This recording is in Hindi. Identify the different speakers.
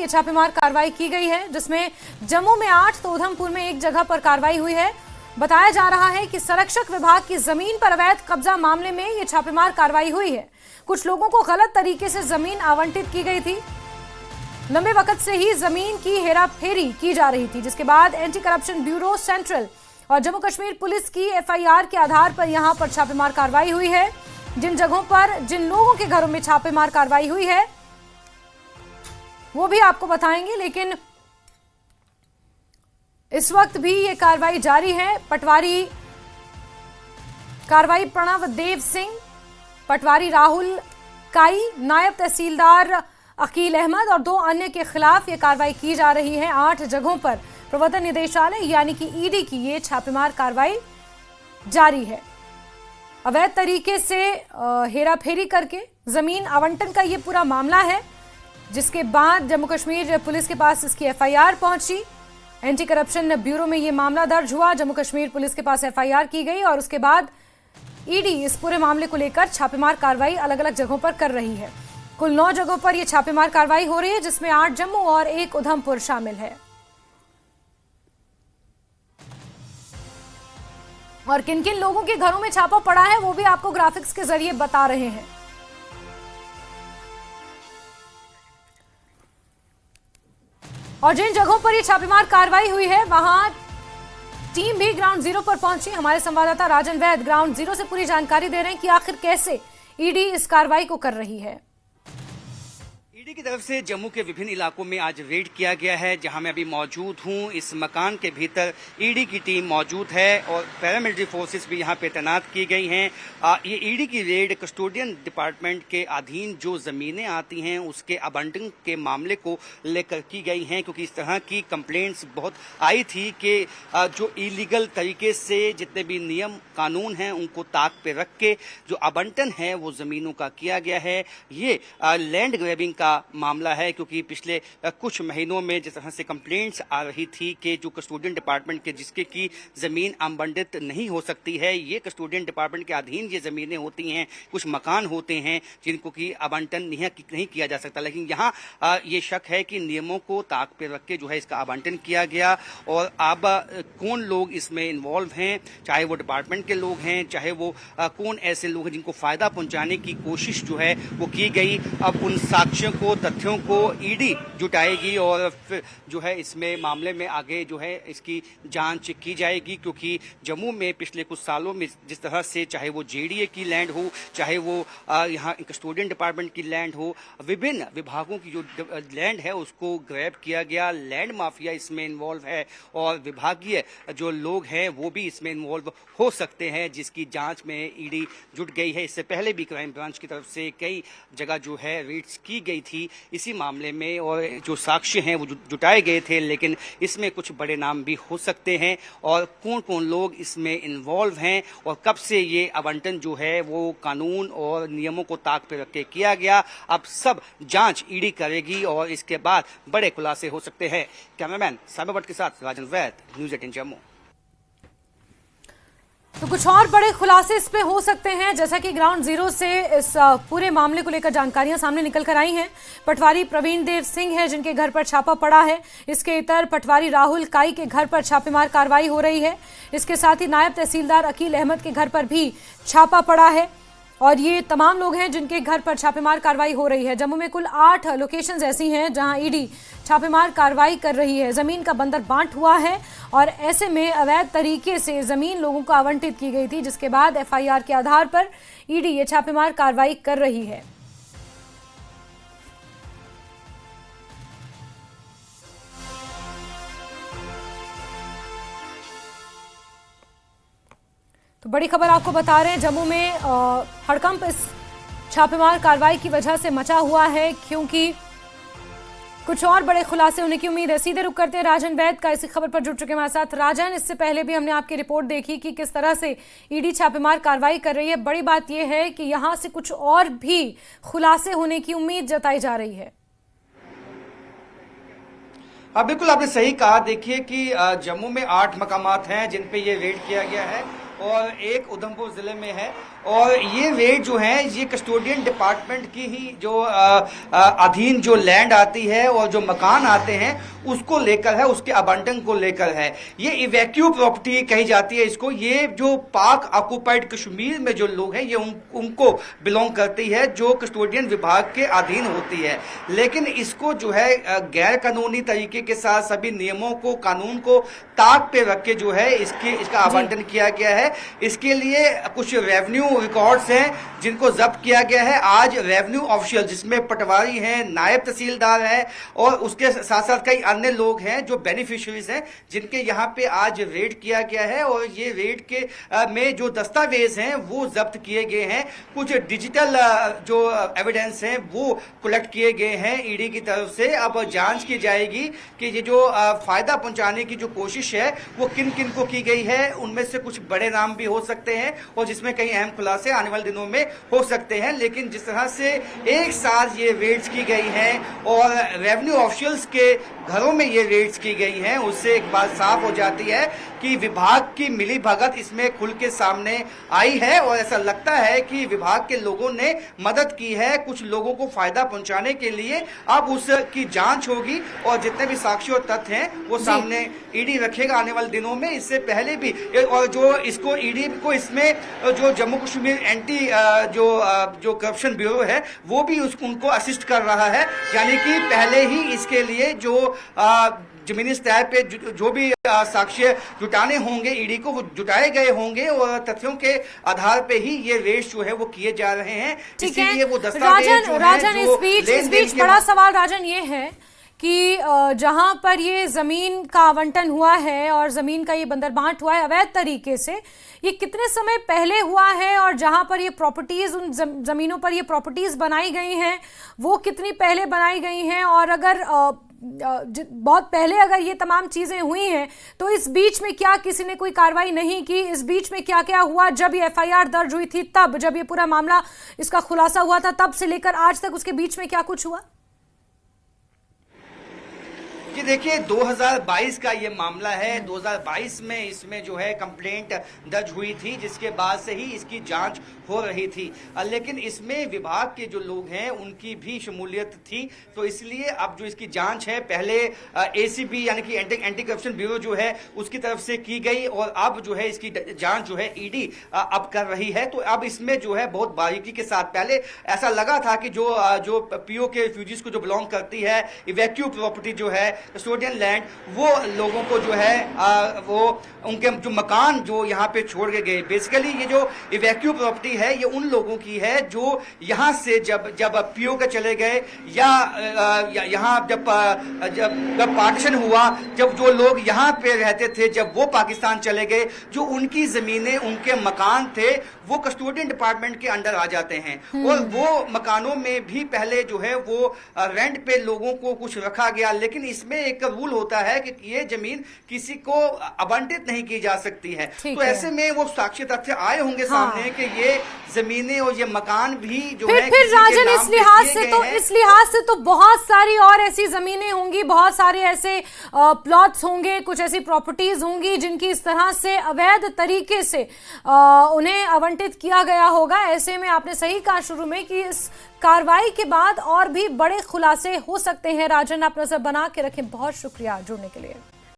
Speaker 1: ये छापेमार कार्रवाई की गई है, जिसमें जम्मू में 8 तो उधमपुर में एक जगह पर कार्रवाई हुई है। बताया जा रहा है कि संरक्षक विभाग की जमीन पर अवैध कब्जा मामले में ये छापेमार कार्रवाई हुई है। कुछ लोगों को गलत तरीके से जमीन आवंटित की गई थी। लंबे वक्त से ही जमीन की हेराफेरी की जा रही थी, जिसके बाद एंटी करप्शन ब्यूरो सेंट्रल और जम्मू कश्मीर पुलिस की एफआईआर के आधार पर यहां पर छापेमार कार्रवाई हुई है। जिन जगहों पर जिन लोगों के घरों में छापेमार कार्रवाई हुई है वो भी आपको बताएंगे, लेकिन इस वक्त भी ये कार्रवाई जारी है। पटवारी कार्रवाई प्रणव देव सिंह, पटवारी राहुल काई, नायब तहसीलदार अकील अहमद और 2 अन्य के खिलाफ ये कार्रवाई की जा रही है। 8 जगहों पर प्रवर्तन निदेशालय यानी कि ईडी की ये छापेमार कार्रवाई जारी है। अवैध तरीके से हेराफेरी करके जमीन आवंटन का ये पूरा मामला है, जिसके बाद जम्मू कश्मीर पुलिस के पास इसकी एफआईआर पहुंची। एंटी करप्शन ब्यूरो में ये मामला दर्ज हुआ, जम्मू कश्मीर पुलिस के पास एफआईआर की गई और उसके बाद ईडी इस पूरे मामले को लेकर छापेमार कार्रवाई अलग अलग जगहों पर कर रही है। कुल 9 जगहों पर यह छापेमार कार्रवाई हो रही है, जिसमें 8 जम्मू और 1 उधमपुर शामिल है। और किन किन लोगों के घरों में छापा पड़ा है वो भी आपको ग्राफिक्स के जरिए बता रहे हैं। और जिन जगहों पर यह छापेमार कार्रवाई हुई है वहां टीम भी ग्राउंड जीरो पर पहुंची। हमारे संवाददाता राजन वैद ग्राउंड जीरो से पूरी जानकारी दे रहे हैं कि आखिर कैसे ईडी इस कार्रवाई को कर रही है।
Speaker 2: ईडी की तरफ से जम्मू के विभिन्न इलाकों में आज रेड किया गया है। जहां मैं अभी मौजूद हूं, इस मकान के भीतर ईडी की टीम मौजूद है और पैरामिलिट्री फोर्सेस भी यहां पे तैनात की गई हैं। ये ईडी की रेड कस्टोडियन डिपार्टमेंट के अधीन जो जमीनें आती हैं उसके आवंटन के मामले को लेकर की गई हैं, क्योंकि इस तरह की कंप्लेंट्स बहुत आई थी कि जो इलीगल तरीके से जितने भी नियम कानून हैं उनको ताक पे रख के जो आवंटन है वो जमीनों का किया गया है। ये लैंड ग्रैबिंग का मामला है, क्योंकि पिछले कुछ महीनों में जिस तरह से कंप्लेंट्स आ रही थी कि जो कस्टोडियन डिपार्टमेंट के जिसके की जमीन आवंटित नहीं हो सकती है, ये कस्टोडियन डिपार्टमेंट के अधीन ये जमीनें होती हैं, कुछ मकान होते हैं जिनको की आवंटन नहीं किया जा सकता। लेकिन यहाँ ये शक है कि नियमों को ताक पे रख के जो है इसका आवंटन किया गया। और अब कौन लोग इसमें इन्वॉल्व हैं, चाहे वो डिपार्टमेंट के लोग हैं, चाहे वो कौन ऐसे लोग हैं जिनको फायदा पहुंचाने की कोशिश जो है वो की गई, अब उन साक्ष्यों को तथ्यों को ईडी जुटाएगी और फिर जो है इसमें मामले में आगे जो है इसकी जांच की जाएगी। क्योंकि जम्मू में पिछले कुछ सालों में जिस तरह से चाहे वो जेडीए की लैंड हो, चाहे वो यहाँ कस्टोडियन डिपार्टमेंट की लैंड हो, विभिन्न विभागों की जो लैंड है उसको ग्रैब किया गया। लैंड माफिया इसमें इन्वॉल्व है और विभागीय जो लोग हैं वो भी इसमें इन्वॉल्व हो सकते हैं, जिसकी जांच में ईडी जुट गई है। इससे पहले भी क्राइम ब्रांच की तरफ से कई जगह जो है रेड्स की गई थी इसी मामले में और जो साक्ष्य हैं वो जुटाए गए थे, लेकिन इसमें कुछ बड़े नाम भी हो सकते हैं। और कौन कौन लोग इसमें इन्वॉल्व हैं और कब से ये आवंटन जो है वो कानून और नियमों को ताक पे रख के किया गया, अब सब जांच ईडी करेगी और इसके बाद बड़े खुलासे हो सकते हैं। कैमरामैन साइबर भट्ट के साथ राजन वैद, न्यूज़ 18 जम्मू।
Speaker 1: तो कुछ और बड़े खुलासे इस पे हो सकते हैं, जैसा कि ग्राउंड जीरो से इस पूरे मामले को लेकर जानकारियां सामने निकल कर आई हैं। पटवारी प्रवीण देव सिंह है जिनके घर पर छापा पड़ा है। इसके इतर पटवारी राहुल काई के घर पर छापेमार कार्रवाई हो रही है। इसके साथ ही नायब तहसीलदार अकील अहमद के घर पर भी छापा पड़ा है और ये तमाम लोग हैं जिनके घर पर छापेमार कार्रवाई हो रही है। जम्मू में कुल 8 लोकेशंस ऐसी हैं जहां ईडी छापेमार कार्रवाई कर रही है। जमीन का बंदर बांट हुआ है और ऐसे में अवैध तरीके से जमीन लोगों को आवंटित की गई थी, जिसके बाद एफआईआर के आधार पर ईडी ये छापेमार कार्रवाई कर रही है। तो बड़ी खबर आपको बता रहे हैं, जम्मू में हड़कंप इस छापेमार कार्रवाई की वजह से मचा हुआ है, क्योंकि कुछ और बड़े खुलासे होने की उम्मीद है। सीधे रुक करते हैं राजन वैद का, इसी खबर पर जुड़ चुके हमारे साथ। राजन, इससे पहले भी हमने आपकी रिपोर्ट देखी कि किस तरह से ईडी छापेमार कार्रवाई कर रही है। बड़ी बात यह है कि यहां से कुछ और भी खुलासे होने की उम्मीद जताई जा रही है।
Speaker 2: हाँ बिल्कुल, आपने सही कहा। देखिए कि जम्मू में 8 मकामात हैं जिन पे ये रेड किया गया है और एक उधमपुर जिले में है और ये रेड जो है ये कस्टोडियन डिपार्टमेंट की ही जो अधीन जो लैंड आती है और जो मकान आते हैं उसको लेकर है, उसके आवंटन को लेकर है। ये इवैक्यू प्रॉपर्टी कही जाती है इसको। ये जो पाक ऑक्युपाइड कश्मीर में जो लोग हैं ये उनको बिलोंग करती है, जो कस्टोडियन विभाग के अधीन होती है। लेकिन इसको जो है गैर कानूनी तरीके के साथ सभी नियमों को, कानून को ताक पे रख के जो है इसका आवंटन किया गया है। इसके लिए कुछ रेवेन्यू रिकॉर्ड्स हैं जिनको जब्त किया गया है। आज रेवेन्यू ऑफिशियल जिसमें पटवारी हैं, नायब तहसीलदार हैं और उसके साथ साथ कई अन्य लोग हैं जो बेनिफिशियरीज हैं, जिनके यहाँ पे आज रेड किया गया है। और ये रेड के में जो दस्तावेज हैं वो जब्त किए गए हैं। कुछ डिजिटल जो एविडेंस हैं वो कलेक्ट किए गए हैं ईडी की तरफ से। अब जांच की जाएगी कि ये जो फायदा पहुंचाने की जो कोशिश है वो किन किन को की गई है। उनमें से कुछ बड़े नाम भी हो सकते हैं और जिसमें कई अहम खुलासे आने वाले दिनों में हो सकते हैं। लेकिन जिस तरह से एक साथ ये रेड्स की गई हैं और रेवेन्यू ऑफिशियल्स के घरों में ये रेड्स की गई हैं, उससे एक बात साफ हो जाती है कि विभाग की मिलीभगत इसमें खुल के सामने आई है। और ऐसा लगता है कि विभाग के लोगों ने मदद की है कुछ लोगों को फायदा पहुंचाने के लिए। अब उसकी जांच होगी और जितने भी साक्ष्य और तथ्य हैं वो सामने ईडी रखेगा आने वाले दिनों में। इससे पहले भी और जो इसको ईडी को इसमें जो जम्मू कश्मीर एंटी जो करप्शन ब्यूरो है वो भी उनको असिस्ट कर रहा है। यानी कि पहले ही इसके लिए जो जमीनी स्तर पे जो भी साक्ष्य जुटाने होंगे ईडी को वो जुटाए गए होंगे और तथ्यों के आधार पे ही ये रेड्स जो है वो किए जा रहे हैं। इसीलिए वो दस्तावेज
Speaker 1: राजन इस बीच बड़ा सवाल राजन ये है कि जहां पर ये जमीन का आवंटन हुआ है और जमीन का ये बंदरबांट हुआ है अवैध तरीके से, ये कितने समय पहले हुआ है और जहां पर ये प्रॉपर्टीज, उन जमीनों पर ये प्रॉपर्टीज बनाई गई हैं वो कितनी पहले बनाई गई हैं? और अगर बहुत पहले अगर ये तमाम चीजें हुई हैं तो इस बीच में क्या किसी ने कोई कार्रवाई नहीं की? इस बीच में क्या क्या हुआ? जब ये एफआईआर दर्ज हुई थी तब, जब ये पूरा मामला इसका खुलासा हुआ था तब से लेकर आज तक उसके बीच में क्या कुछ हुआ?
Speaker 2: जी देखिए 2022 का ये मामला है। 2022 में इसमें जो है कंप्लेंट दर्ज हुई थी जिसके बाद से ही इसकी जांच हो रही थी। लेकिन इसमें विभाग के जो लोग हैं उनकी भी शमूलियत थी, तो इसलिए अब जो इसकी जांच है पहले एसीबी यानी कि एंटी करप्शन ब्यूरो जो है उसकी तरफ से की गई और अब जो है इसकी जांच जो है ईडी अब कर रही है। तो अब इसमें जो है बहुत बारीकी के साथ, पहले ऐसा लगा था कि जो पीओ के रिफ्यूजीज को जो बिलोंग करती है, इवैक्यू प्रॉपर्टी जो है, कस्टोडियन लैंड, वो लोगों को जो है वो उनके जो मकान जो यहाँ पे छोड़ के गए। बेसिकली ये जो इवैक्यू प्रॉपर्टी है ये उन लोगों की है जो यहाँ से जब पीओ के चले गए या यहाँ जब पार्टीशन हुआ, जब जो लोग यहाँ पे रहते थे जब वो पाकिस्तान चले गए, जो उनकी जमीनें, उनके मकान थे वो कस्टोडियन डिपार्टमेंट के अंडर आ जाते हैं। और वो मकानों में भी पहले जो है वो रेंट पे लोगों को कुछ रखा गया, लेकिन इसमें एक रूल होता है कि ये जमीन किसी को आवंटित नहीं की जा सकती है। तो ऐसे में वो साक्ष्य तथ्य आए होंगे सामने कि ये जमीनें और ये मकान भी जो है
Speaker 1: फिर राजन इस लिहाज से तो बहुत सारी और ऐसी जमीनें होंगी, बहुत सारे ऐसे प्लॉट्स होंगे, कुछ ऐसी प्रॉपर्टीज होंगी जिनकी इस तरह से अवैध तरीके से उन्हें आवंटित किया गया होगा। ऐसे में आपने सही कहा शुरू में कि इस कार्रवाई के बाद और भी बड़े खुलासे हो सकते हैं। राजन, आप नजर बना के रखें। बहुत शुक्रिया जुड़ने के लिए।